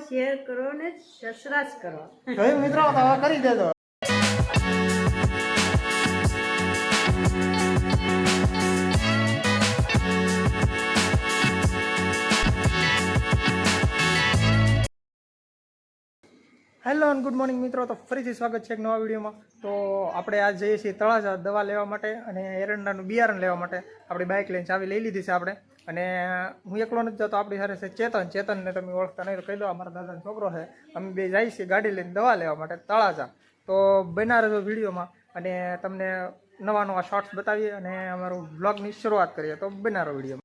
Share કરો ને subscribe કરો. જોયું મિત્રો તો હવે કરી દેજો. હેલો અને ગુડ મોર્નિંગ મિત્રો. તો ફરીથી સ્વાગત છે એક નવા વિડીયોમાં. તો આપણે આજ જઈએ છીએ તળાજા દવા લેવા માટે અને એરંડાનું બિયારણ લેવા માટે. આપણી બાઇક લઈને ચાવી લઈ લીધી છે આપણે. અને હું એકલો નથી જતો, આપણી સાથે છે ચેતનને તમે ઓળખતા નહીં તો કહી દો, અમારા દાદાનો છોકરો છે. અમે બે જઈએ છીએ ગાડી લઈને દવા લેવા માટે તળાજા. તો બના રહેજો વિડીયોમાં અને તમને નવા નવા શોર્ટ્સ બતાવીએ અને અમારું બ્લોગની શરૂઆત કરીએ. તો બના રહો વિડીયોમાં.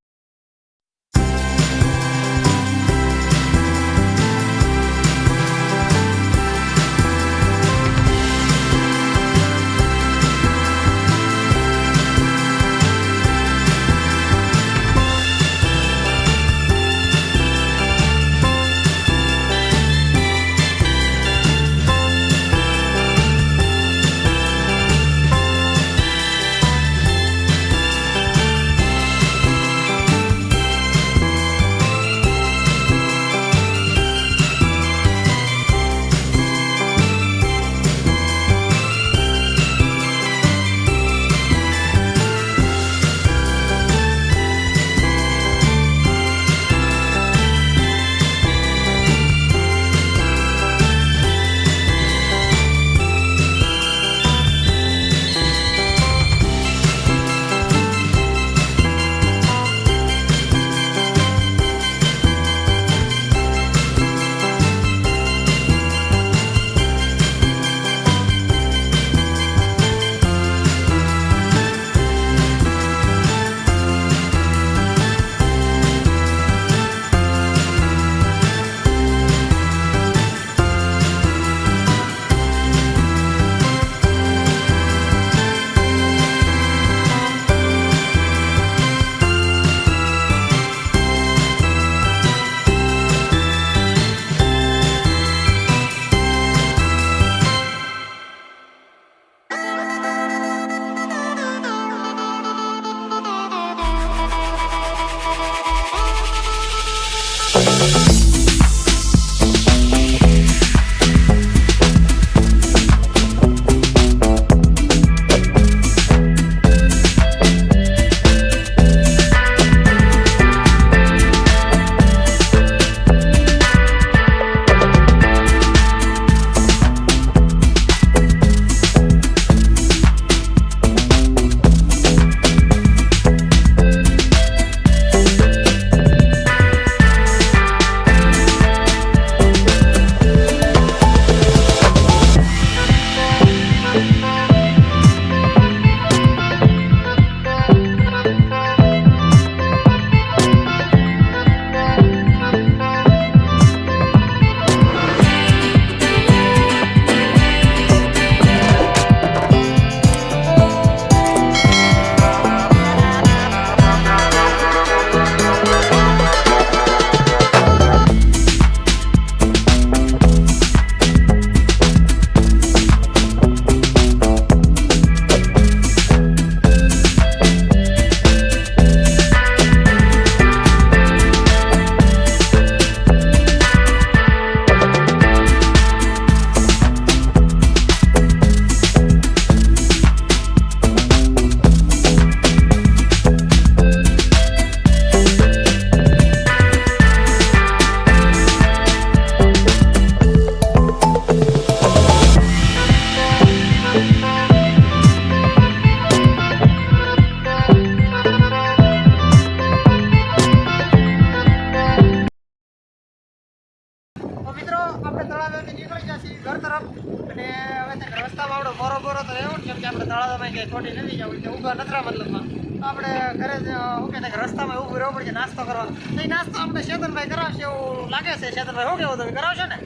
આપણે તળાજાથી નીકળી જશે ઘર તરફ અને હવે રસ્તામાં આપણો બોરો તો રહેવું ને, કેમ કે આપણે તળાજામાં ક્યાંય ખોટી નથી જવું, ઊભા નથરા મતલબમાં. તો આપણે ઘરે શું કહેતા કે રસ્તામાં ઊભું રહેવું પડશે નાસ્તો કરવા. તો એ નાસ્તો આપણે ચેતનભાઈ કરાવશે એવું લાગે છે. ચેતનભાઈ શું કેવું તમે કરાવશો ને?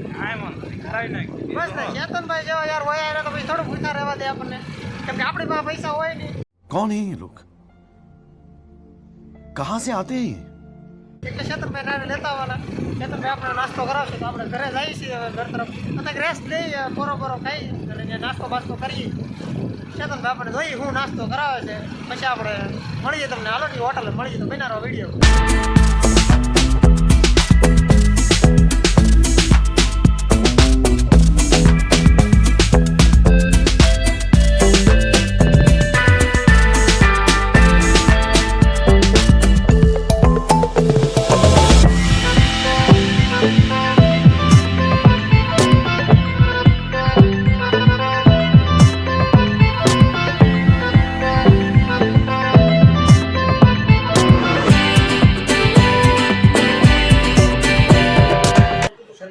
કરાવી નાખ બસ ને. ચેતનભાઈ જેવા યાર હોય એને તો પછી થોડું ભૂખા રહેવા દે આપણને, કેમ કે આપણી પાસે પૈસા હોય નહીં. कौन है ये लोग, कहाँ से आते हैं? એટલે ચેતનભાઈ નાને લેતા આવવાના. ચેતનભાઈ આપણે નાસ્તો કરાવશે તો આપણે ઘરે જઈએ છીએ હવે ઘર તરફ. અત્યારે રેસ્ટ લઈએ, બોરો ખાઈ અને નાસ્તો બાસ્તો કરીએ. ચેતનભાઈ આપણે જોઈએ હું નાસ્તો કરાવે છે, પછી આપણે મળીએ તમને. હાલો ની હોટલ મળીએ તો બનારો વિડીયો.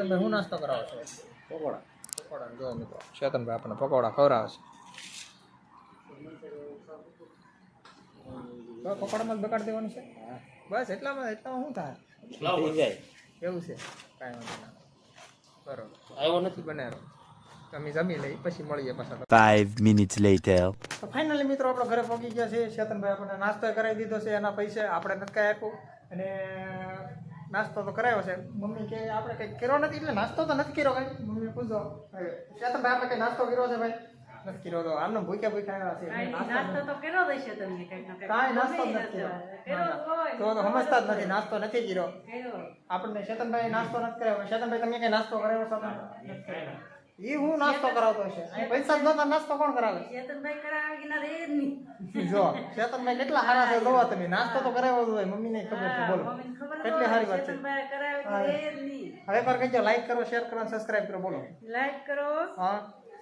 ચેતનભાઈ હું નાસ્તો કરાવો છો? પકોડા જો મિત્રો ચેતનભાઈ આપણને પકોડા ખવડાવે છે. બસ પકોડામાં જ બગાડ દેવાનું છે બસ એટલામાં શું થાય એવું છે કાંઈ વાંધો ના બરોબર આવ્યો નથી બનાવ્યો તમે જમી લઈ પછી મળીએ પાછા 5 minutes later. તો ફાઇનલી મિત્રો આપણે ઘરે પહોંચી ગયા છે. ચેતનભાઈ આપણને નાસ્તો કરાવી દીધો છે એના પૈસે આપણે નથી કાંઈ આપ્યું અને નાસ્તો તો કરાવ્યો છે. મમ્મી કે આપણે કંઈક કર્યો નથી એટલે નાસ્તો તો નથી કર્યો કાંઈ. મમ્મી પૂછો ચેતનભાઈ આપણે કંઈ નાસ્તો કર્યો છે ભાઈ? નથી કર્યો તો આમને ભૂખ્યા આવ્યા છે. નાસ્તો તો કર્યો હશે તમને કંઈક ને કંઈક. કાંઈ નાસ્તો જ નથી કર્યો. તો સમજતા જ નથી નાસ્તો નથી કર્યો આપણને. ચેતનભાઈ નાસ્તો નથી કરાવ્યો. ચેતનભાઈ તમે કઈ નાસ્તો કરાવ્યો છો? એ હું નાસ્તો કરાવતો હશે? પૈસા જ નહોતા નાસ્તો કોણ કરાવે? ચેતનભાઈ કરાવે કે ના રે જ નહીં. જો ચેતનભાઈ કેટલા સારા છે જોવા તમે. નાસ્તો તો કરાવ્યો જ હોય. મમ્મીને ખબર છે. બોલો મમ્મીને ખબર કેટલી સારી વાત છે. ચેતનભાઈ કરાવે કે રે જ નહીં. હવે પર કહેજો લાઈક કરો, શેર કરો અને સબસ્ક્રાઇબ કરો. બોલો લાઈક કરો, હા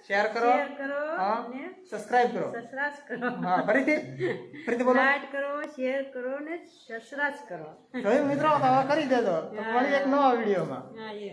શેર કરો, શેર કરો હા અને સબસ્ક્રાઇબ કરો. સબસ્ક્રાઇબ કરો. હા ફરીથી બોલો. લાઈક કરો, શેર કરો ને સબસ્ક્રાઇબ કરો. જોયું મિત્રો તો હવે કરી દેજો. તો મળીએ એક નવા વિડીયોમાં. હા એ